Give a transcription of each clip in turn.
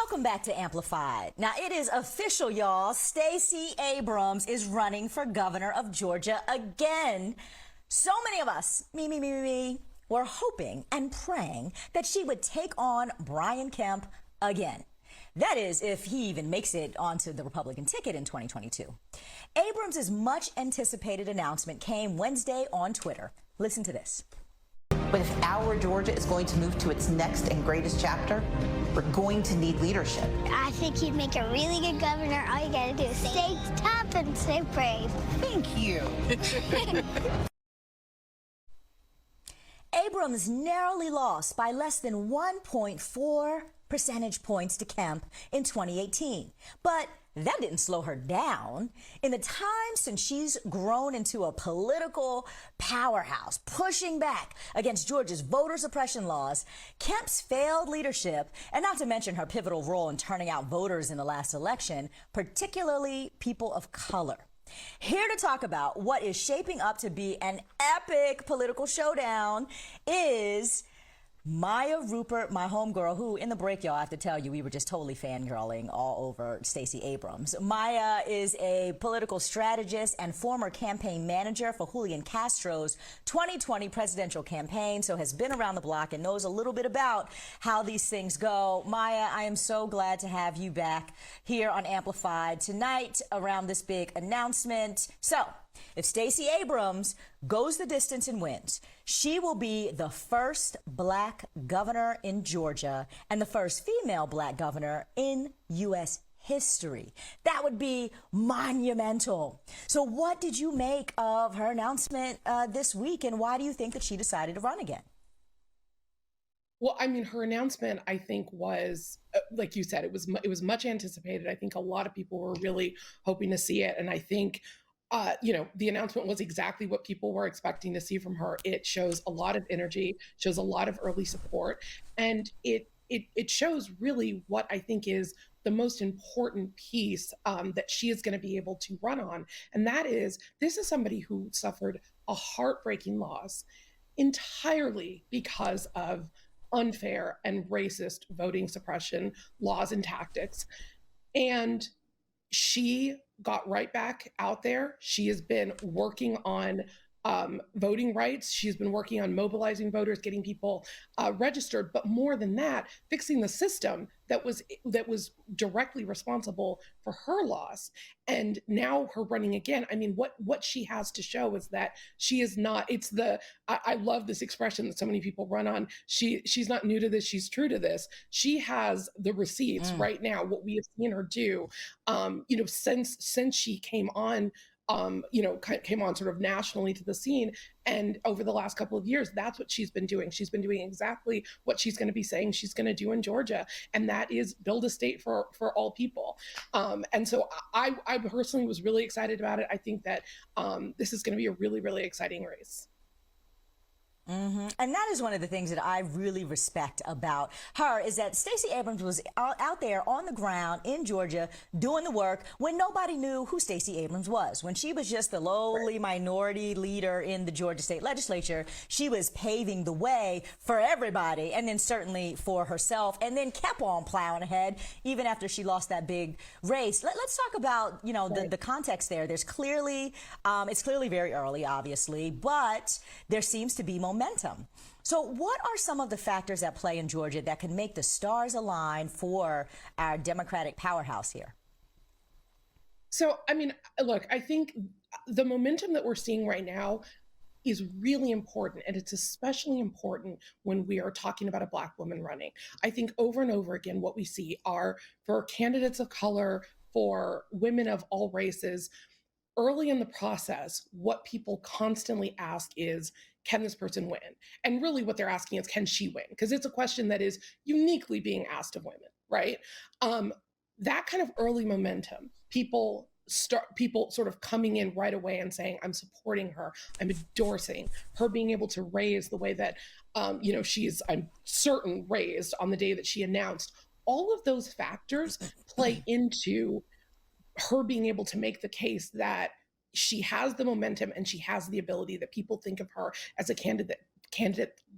Welcome back to Amplified. Now, it is official, y'all. Stacey Abrams is running for governor of Georgia again. So many of us, me, were hoping and praying that she would take on Brian Kemp again. That is, if he even makes it onto the Republican ticket in 2022. Abrams' much anticipated announcement came Wednesday on Twitter. Listen to this. But if our Georgia is going to move to its next and greatest chapter, we're going to need leadership. I think he'd make a really good governor. All you gotta do is stay tough and stay brave. Thank you. Abrams narrowly lost by less than 1.4 percentage points to Kemp in 2018. But that didn't slow her down. In the time since she's grown into a political powerhouse, pushing back against Georgia's voter suppression laws, Kemp's failed leadership, and not to mention her pivotal role in turning out voters in the last election, particularly people of color. Here to talk about what is shaping up to be an epic political showdown is Maya Rupert, my homegirl, who in the break, y'all, I have to tell you, we were just totally fangirling all over Stacey Abrams. Maya is a political strategist and former campaign manager for Julian Castro's 2020 presidential campaign, so has been around the block and knows a little bit about how these things go. Maya, I am so glad to have you back here on Amplified tonight around this big announcement. So, if Stacey Abrams goes the distance and wins, she will be the first black governor in Georgia and the first female black governor in U.S. history. That would be monumental. So what did you make of her announcement this week, and why do you think that she decided to run again? Well, I mean, her announcement, I think, was, like you said, it was much anticipated. I think a lot of people were really hoping to see it. And I think the announcement was exactly what people were expecting to see from her. It shows a lot of energy, shows a lot of early support, and it shows really what I think is the most important piece that she is going to be able to run on. And that is, this is somebody who suffered a heartbreaking loss entirely because of unfair and racist voting suppression laws and tactics. And she got right back out there. She has been working on voting rights. She's been working on mobilizing voters, getting people registered, but more than that, fixing the system that was directly responsible for her loss. And now her running again. I mean, what she has to show is that she is not. I love this expression that so many people run on. She's not new to this. She's true to this. She has the receipts right now. What we have seen her do, since she came on. Came on sort of nationally to the scene. And over the last couple of years, that's what she's been doing. She's been doing exactly what she's going to be saying she's going to do in Georgia. And that is build a state for all people. And so I personally was really excited about it. I think that this is going to be a really, really exciting race. And that is one of the things that I really respect about her, is that Stacey Abrams was out there on the ground in Georgia doing the work when nobody knew who Stacey Abrams was. When she was just the lowly minority leader in the Georgia state legislature, she was paving the way for everybody, and then certainly for herself, and then kept on plowing ahead even after she lost that big race. Let's talk about, the context there. There's clearly, it's clearly very early, obviously, but there seems to be momentum. So what are some of the factors at play in Georgia that can make the stars align for our Democratic powerhouse here? So, I mean, look, I think the momentum that we're seeing right now is really important. And it's especially important when we are talking about a Black woman running. I think over and over again, what we see are, for candidates of color, for women of all races, early in the process, what people constantly ask is, can this person win? And really what they're asking is, can she win? Because it's a question that is uniquely being asked of women, right? That kind of early momentum, people sort of coming in right away and saying, I'm supporting her, I'm endorsing her being able to raise the way that, she's, I'm certain, raised on the day that she announced. All of those factors play into her being able to make the case that she has the momentum and she has the ability, that people think of her as a candidate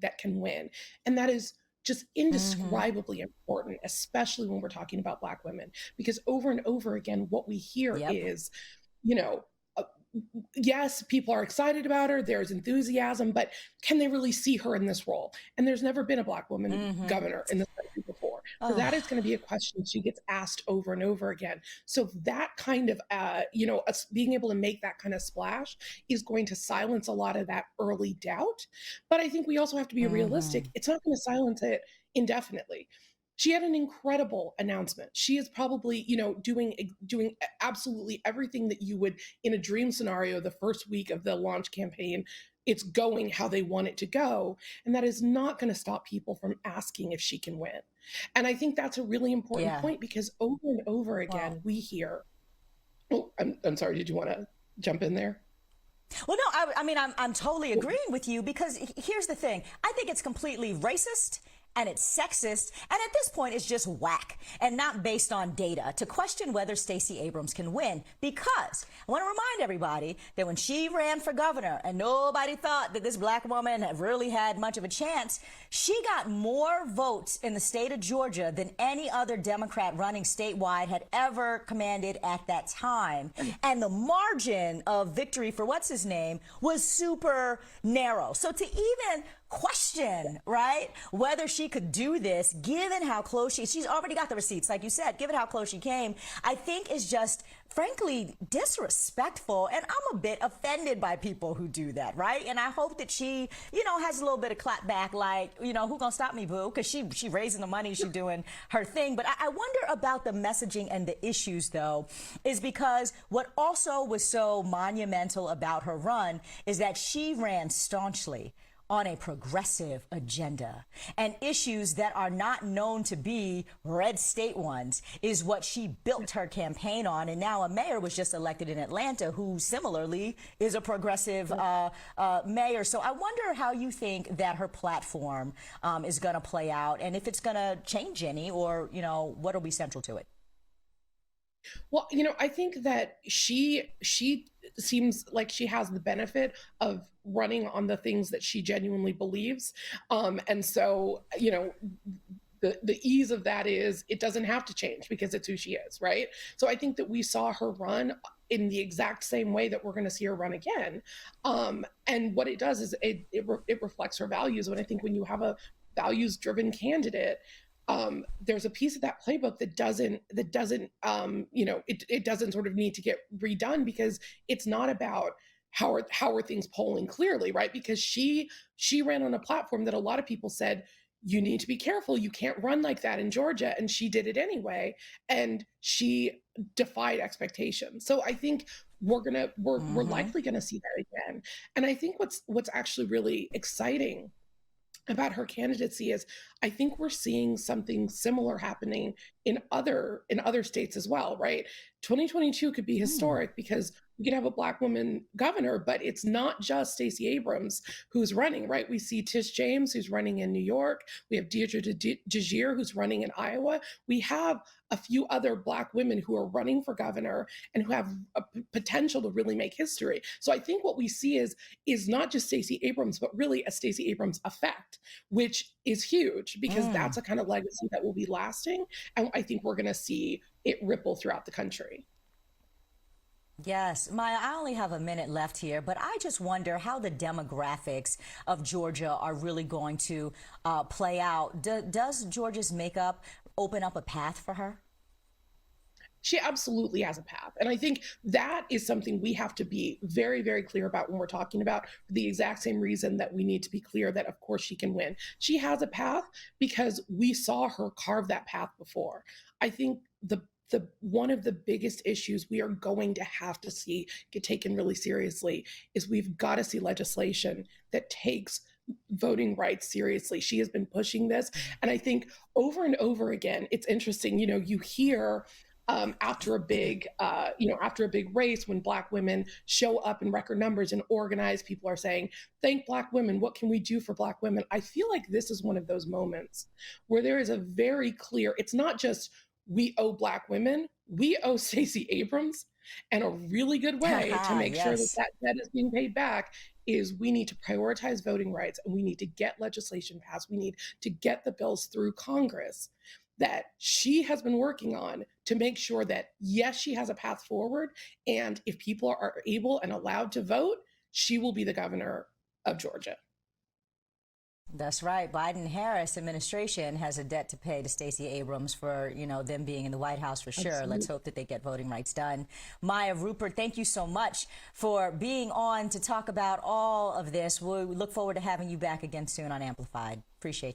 that can win. And that is just Mm-hmm. indescribably important, especially when we're talking about Black women, because over and over again, what we hear Yep. is, you know, uh, yes, people are excited about her, there's enthusiasm, but can they really see her in this role? And there's never been a Black woman Mm-hmm. governor in this country before. So Oh, that is going to be a question she gets asked over and over again. So that kind of, us being able to make that kind of splash is going to silence a lot of that early doubt. But I think we also have to be mm-hmm. realistic. It's not going to silence it indefinitely. She had an incredible announcement. She is probably, doing absolutely everything that you would in a dream scenario the first week of the launch campaign. It's going how they want it to go. And that is not going to stop people from asking if she can win. And I think that's a really important Yeah. point because over and over Well, again, we hear, oh, I'm sorry, did you want to jump in there? Well, no, I mean, I'm totally agreeing with you because here's the thing. I think it's completely racist and it's sexist, and at this point, it's just whack and not based on data to question whether Stacey Abrams can win. Because I want to remind everybody that when she ran for governor and nobody thought that this black woman really had much of a chance, she got more votes in the state of Georgia than any other Democrat running statewide had ever commanded at that time. And the margin of victory for what's his name was super narrow. So to even question, right, whether she could do this, given how close she's already got the receipts, like you said, given how close she came, I think is just, frankly, disrespectful. And I'm a bit offended by people who do that, right? And I hope that she, has a little bit of clap back, like, who gonna stop me, boo? Because she raising the money, she doing her thing. But I wonder about the messaging and the issues, though, is because what also was so monumental about her run is that she ran staunchly on a progressive agenda, and issues that are not known to be red state ones is what she built her campaign on. And now a mayor was just elected in Atlanta who similarly is a progressive mayor. So I wonder how you think that her platform is going to play out, and if it's going to change any, or what will be central to it. Well, I think that she seems like she has the benefit of running on the things that she genuinely believes. And so, the ease of that is it doesn't have to change because it's who she is, right? So I think that we saw her run in the exact same way that we're going to see her run again. And what it does is it reflects her values. And I think when you have a values driven candidate, there's a piece of that playbook that doesn't it doesn't sort of need to get redone because it's not about how are things polling clearly, right? Because she ran on a platform that a lot of people said you need to be careful, you can't run like that in Georgia, and she did it anyway, and she defied expectations. So I think we're Mm-hmm. likely going to see that again. And I think what's actually really exciting about her candidacy is I think we're seeing something similar happening in other states as well, right? 2022 could be Mm. historic because we could have a black woman governor, but it's not just Stacey Abrams who's running, right? We see Tish James who's running in New York. We have Deidre DeGier who's running in Iowa. We have a few other black women who are running for governor and who have a potential to really make history. So I think what we see is not just Stacey Abrams, but really a Stacey Abrams effect, which is huge because Mm. that's a kind of legacy that will be lasting. And I think we're going to see it ripple throughout the country. Yes, Maya, I only have a minute left here, but I just wonder how the demographics of Georgia are really going to play out. Does Georgia's makeup open up a path for her? She absolutely has a path. And I think that is something we have to be very, very clear about when we're talking about for the exact same reason that we need to be clear that, of course, she can win. She has a path because we saw her carve that path before. I think the one of the biggest issues we are going to have to see get taken really seriously is we've got to see legislation that takes voting rights seriously. She has been pushing this. And I think over and over again, it's interesting, you hear after a big race, when Black women show up in record numbers and organize, people are saying, "Thank Black women. What can we do for Black women?" I feel like this is one of those moments where there is a very clear. It's not just we owe Black women, we owe Stacey Abrams, and a really good way to make sure that Yes. that debt is being paid back is we need to prioritize voting rights, and we need to get legislation passed. We need to get the bills through Congress that she has been working on to make sure that, yes, she has a path forward. And if people are able and allowed to vote, she will be the governor of Georgia. That's right. Biden-Harris administration has a debt to pay to Stacey Abrams for, them being in the White House for sure. Absolutely. Let's hope that they get voting rights done. Maya Rupert, thank you so much for being on to talk about all of this. We look forward to having you back again soon on Amplified. Appreciate you.